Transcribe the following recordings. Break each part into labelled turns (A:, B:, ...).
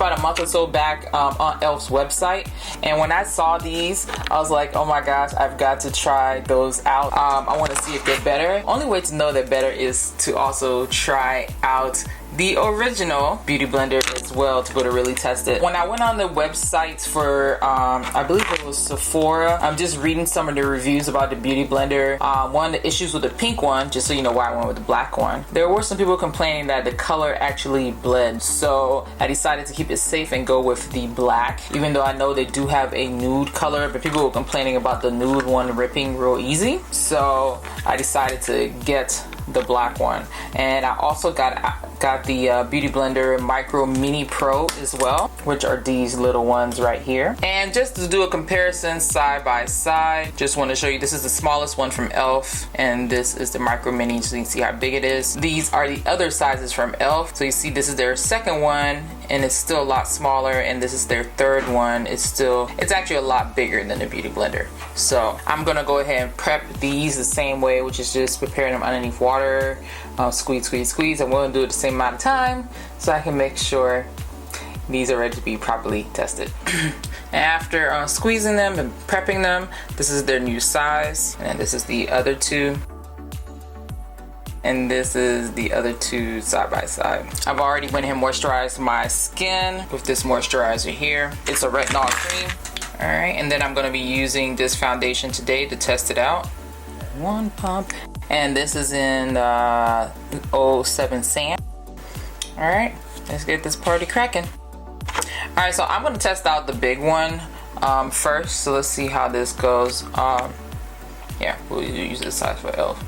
A: about a month or so back on e.l.f.'s website, and when I saw these, I was like, oh my gosh, I've got to try those out. I want to see if they're better. Only way to know they're better is to also try out the original Beauty Blender as well, to be able to really test it. When I went on the websites for, I believe it was Sephora, I'm just reading some of the reviews about the Beauty Blender. One of the issues with the pink one, just so you know why I went with the black one, there were some people complaining that the color actually bled. So I decided to keep it safe and go with the black, even though I know they do have a nude color, but people were complaining about the nude one ripping real easy. So I decided to get the black one. And I also got the Beauty Blender Micro Mini Pro as well, which are these little ones right here. And just to do a comparison side by side, just want to show you, this is the smallest one from e.l.f. and this is the Micro Mini, so you can see how big it is. These are the other sizes from e.l.f. So you see this is their second one and it's still a lot smaller, and this is their third one. It's actually a lot bigger than the Beauty Blender. So I'm gonna go ahead and prep these the same way, which is just preparing them underneath water, squeeze, squeeze, squeeze. I'm gonna do it the same amount of time so I can make sure these are ready to be properly tested. After squeezing them and prepping them, this is their new size, and this is the other two. And this is the other two side by side. I've already went ahead and moisturized my skin with this moisturizer here. It's a retinol cream. All right, and then I'm gonna be using this foundation today to test it out. One pump. And this is in 07 Sand. All right, let's get this party cracking. All right, so I'm gonna test out the big one first. So let's see how this goes. Yeah, we'll use this size for e.l.f.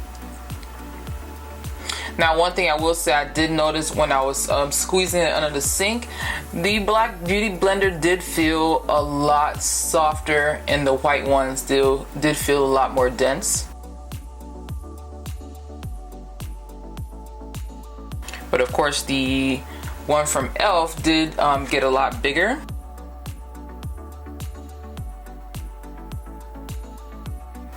A: Now, one thing I will say, I did notice when I was squeezing it under the sink, the black Beauty Blender did feel a lot softer, and the white one still did feel a lot more dense. But of course, the one from e.l.f. did get a lot bigger.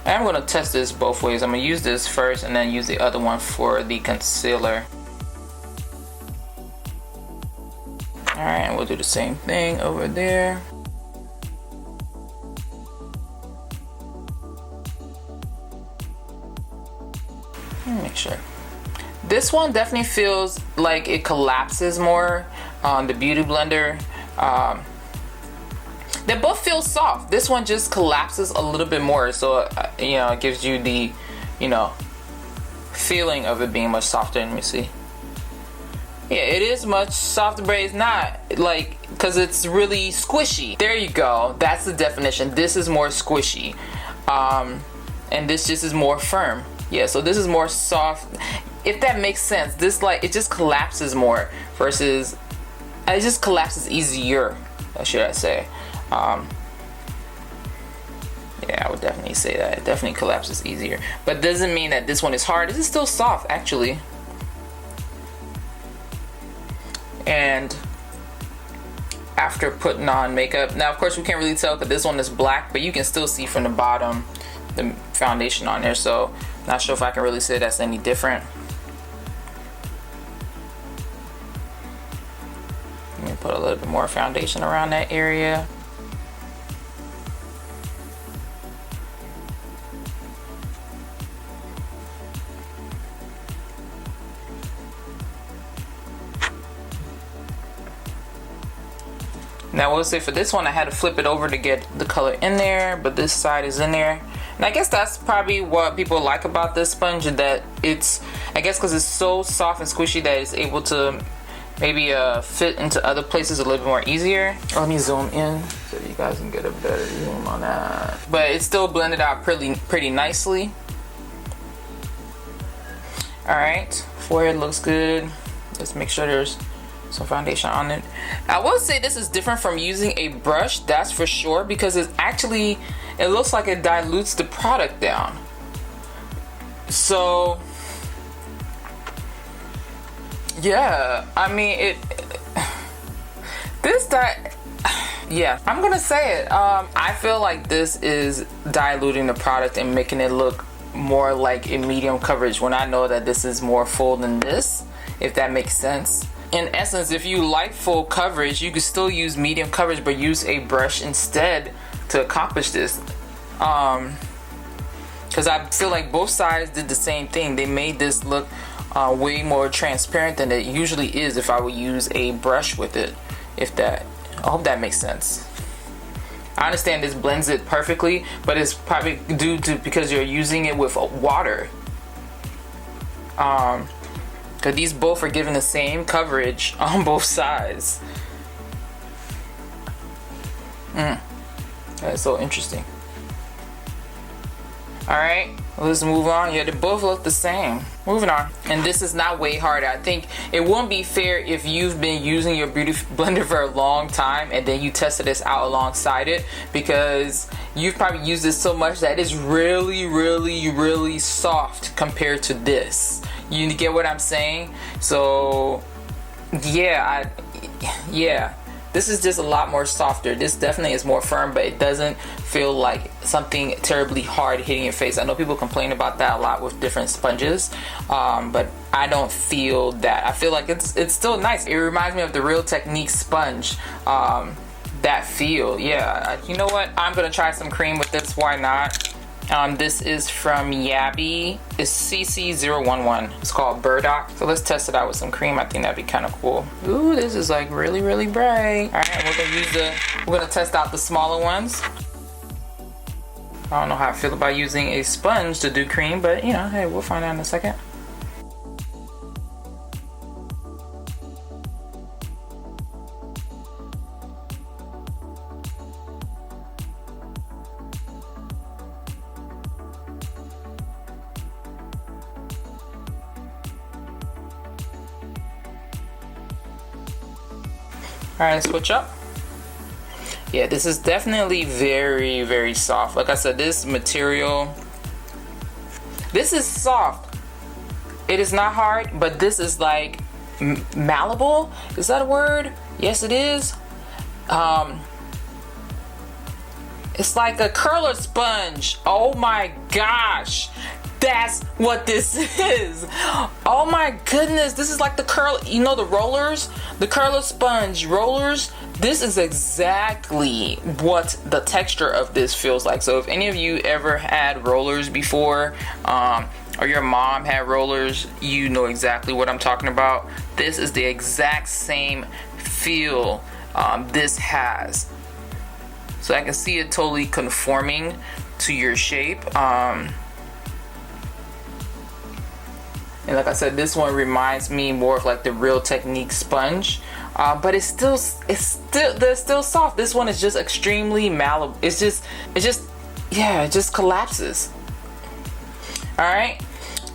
A: I'm going to test this both ways. I'm going to use this first and then use the other one for the concealer. Alright, we'll do the same thing over there. Let me make sure. This one definitely feels like it collapses more on the Beauty Blender. They both feel soft. This one just collapses a little bit more, so you know, it gives you the, you know, feeling of it being much softer. Let me see. Yeah, it is much softer, but it's not like, because it's really squishy. There you go. That's the definition. This is more squishy, and this just is more firm. Yeah, so this is more soft, if that makes sense. This, like, it just collapses more versus, it just collapses easier, should I say. Yeah, I would definitely say that. It definitely collapses easier. But doesn't mean that this one is hard. This is still soft, actually. And after putting on makeup, now of course we can't really tell because this one is black, but you can still see from the bottom the foundation on there. So not sure if I can really say that's any different. Let me put a little bit more foundation around that area. Now I will say for this one I had to flip it over to get the color in there, but this side is in there. And I guess that's probably what people like about this sponge, that it's, I guess because it's so soft and squishy that it's able to maybe fit into other places a little bit more easier. Let me zoom in so you guys can get a better zoom on that. But it's still blended out pretty nicely. Alright, forehead looks good. Let's make sure there's some foundation on it. I will say this is different from using a brush, that's for sure, because it's actually, it looks like it dilutes the product down. So yeah, I mean yeah, I'm gonna say it. I feel like this is diluting the product and making it look more like a medium coverage when I know that this is more full than this, if that makes sense. in essence, if you like full coverage, you could still use medium coverage, but use a brush instead to accomplish this. Because I feel like both sides did the same thing. They made this look way more transparent than it usually is if I would use a brush with it. I hope that makes sense. I understand this blends it perfectly, but it's probably due to because you're using it with water. Because these both are given the same coverage on both sides. That's so interesting. Alright, let's move on. Yeah, they both look the same. Moving on. And this is not way harder. I think it won't be fair if you've been using your beauty blender for a long time and then you tested this out alongside it, because you've probably used this so much that it's really, really, really soft compared to this. You get what I'm saying? So, yeah, this is just a lot more softer. This definitely is more firm, but it doesn't feel like something terribly hard hitting your face. I know people complain about that a lot with different sponges, but I don't feel that. I feel like it's still nice. It reminds me of the Real Technique sponge. That feel, yeah. You know what? I'm gonna try some cream with this. Why not? This is from Yabby. It's CC011. It's called Burdock. So let's test it out with some cream. I think that'd be kind of cool. Ooh, this is like really, really bright. All right, we're gonna test out the smaller ones. I don't know how I feel about using a sponge to do cream, but you know, hey, we'll find out in a second. Alright, switch up. Yeah, this is definitely very, very soft. Like I said, this material, this is soft. It is not hard, but this is like malleable. Is that a word? Yes, it is. It's like a curler sponge. Oh my gosh. That's what this is. Oh my goodness, this is like the curl, you know, the rollers, the curler sponge rollers. This is exactly what the texture of this feels like. So if any of you ever had rollers before, or your mom had rollers, you know exactly what I'm talking about. This is the exact same feel this has. So I can see it totally conforming to your shape. And like I said, this one reminds me more of like the Real Technique sponge, but they're still soft. This one is just extremely malleable. It just collapses. All right,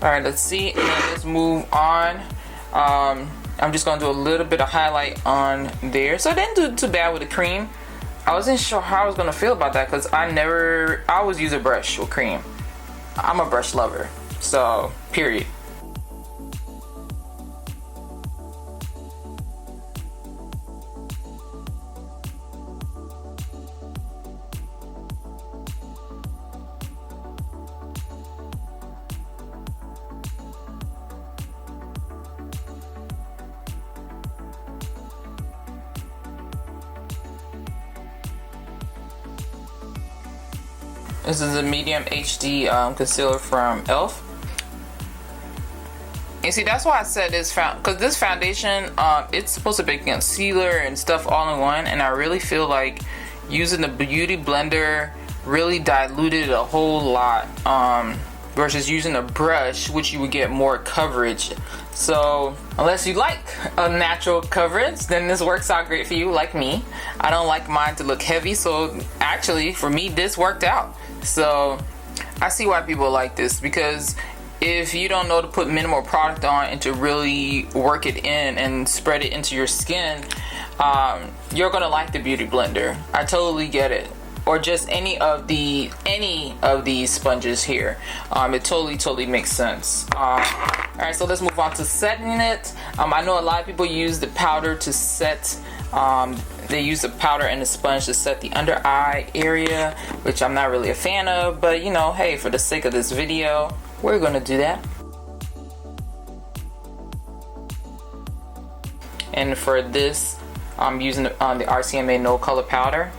A: let's see. Let's move on. I'm just gonna do a little bit of highlight on there. So I didn't do too bad with the cream. I wasn't sure how I was gonna feel about that because I always use a brush with cream. I'm a brush lover, so period. This is a medium HD concealer from e.l.f. And see, that's why I said this because this foundation, it's supposed to be concealer and stuff all in one, and I really feel like using the Beauty Blender really diluted it a whole lot versus using a brush, which you would get more coverage. So unless you like a natural coverage, then this works out great for you, like me. I don't like mine to look heavy, so actually for me this worked out. So I see why people like this, because if you don't know to put minimal product on and to really work it in and spread it into your skin, you're gonna like the Beauty Blender. I totally get it. Or just any of these sponges here. It totally makes sense. Alright, so let's move on to setting it. I know a lot of people use the powder to set, they use the powder and the sponge to set the under eye area, which I'm not really a fan of, but you know, hey, for the sake of this video, we're gonna do that. And for this, I'm using the RCMA No Color Powder.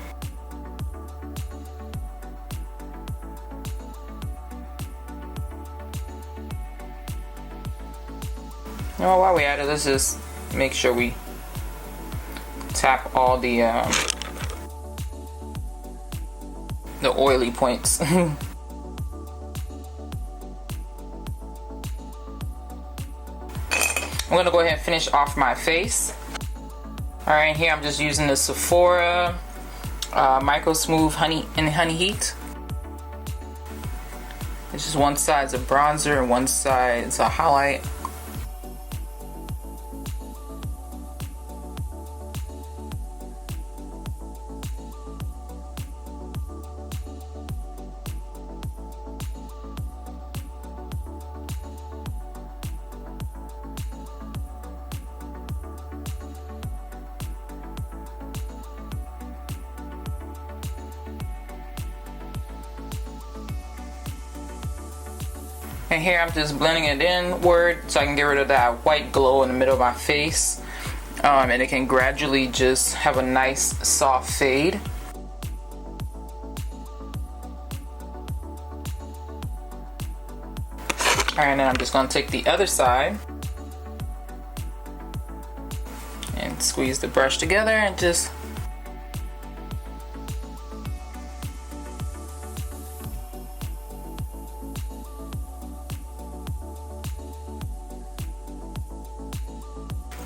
A: You know, while we're at it, let's just make sure we tap all the oily points. I'm gonna go ahead and finish off my face. All right, here I'm just using the Sephora Micro Smooth Honey Heat. This is one side's a bronzer and one side's a highlight. And here I'm just blending it inward so I can get rid of that white glow in the middle of my face. And it can gradually just have a nice soft fade. Alright, and then I'm just going to take the other side and squeeze the brush together and just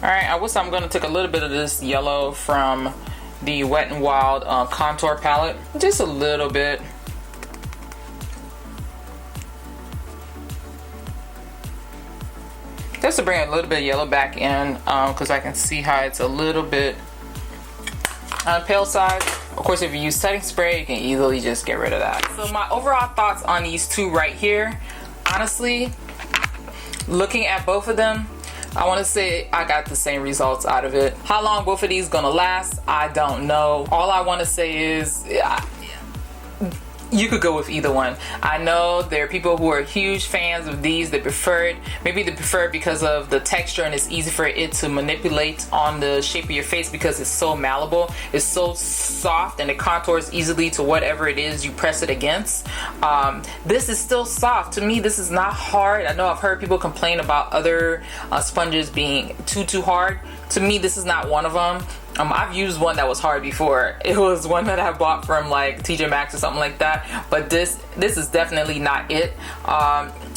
A: Alright, I'm going to take a little bit of this yellow from the Wet n Wild contour palette. Just a little bit. Just to bring a little bit of yellow back in, because I can see how it's a little bit on the pale side. Of course, if you use setting spray, you can easily just get rid of that. So my overall thoughts on these two right here, honestly, looking at both of them, I want to say I got the same results out of it. How long both of these gonna last, I don't know. All I want to say is you could go with either one. I know there are people who are huge fans of these. They prefer it. Maybe they prefer it because of the texture and it's easy for it to manipulate on the shape of your face because it's so malleable. It's so soft and it contours easily to whatever it is you press it against. This is still soft. To me, this is not hard. I know I've heard people complain about other sponges being too hard. To me, this is not one of them. I've used one that was hard before. It was one that I bought from like TJ Maxx or something like that. But this is definitely not it.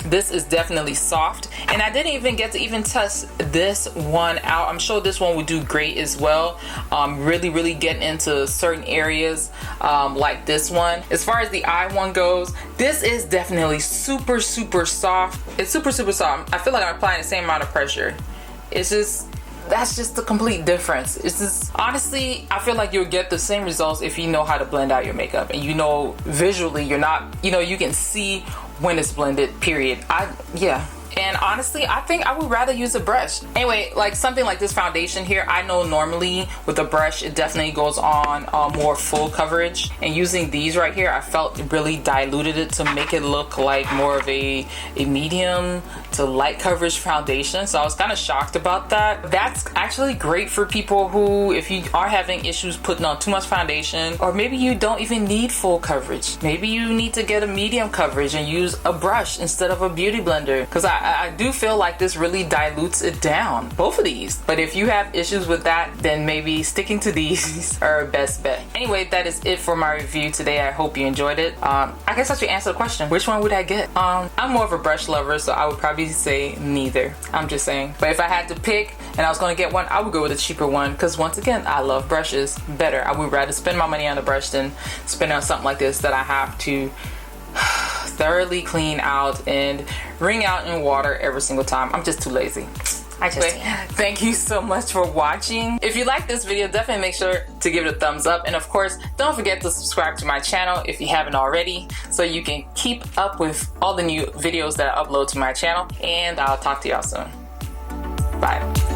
A: This is definitely soft. And I didn't even get to test this one out. I'm sure this one would do great as well. Really getting into certain areas like this one. As far as the eye one goes, this is definitely super soft. It's super soft. I feel like I'm applying the same amount of pressure. It's just, that's just the complete difference. It's just, honestly, I feel like you'll get the same results if you know how to blend out your makeup and you know visually you're not, you can see when it's blended, period. Yeah. And honestly, I think I would rather use a brush. Anyway, like something like this foundation here, I know normally with a brush, it definitely goes on more full coverage. And using these right here, I felt it really diluted it to make it look like more of a medium to light coverage foundation. So I was kind of shocked about that. That's actually great for people who, if you are having issues putting on too much foundation, or maybe you don't even need full coverage. Maybe you need to get a medium coverage and use a brush instead of a beauty blender. Because I do feel like this really dilutes it down, both of these. But if you have issues with that, then maybe sticking to these are best bet. Anyway, that is it for my review today. I hope you enjoyed it. I guess I should answer the question, which one would I get? I'm more of a brush lover, so I would probably say neither. I'm just saying. But if I had to pick and I was going to get one, I would go with a cheaper one, because once again, I love brushes better. I would rather spend my money on a brush than spend on something like this that I have to thoroughly clean out and wring out in water every single time. I'm just too lazy. Thank you so much for watching. If you like this video, definitely make sure to give it a thumbs up, and of course don't forget to subscribe to my channel if you haven't already, so you can keep up with all the new videos that I upload to my channel. And I'll talk to y'all soon. Bye.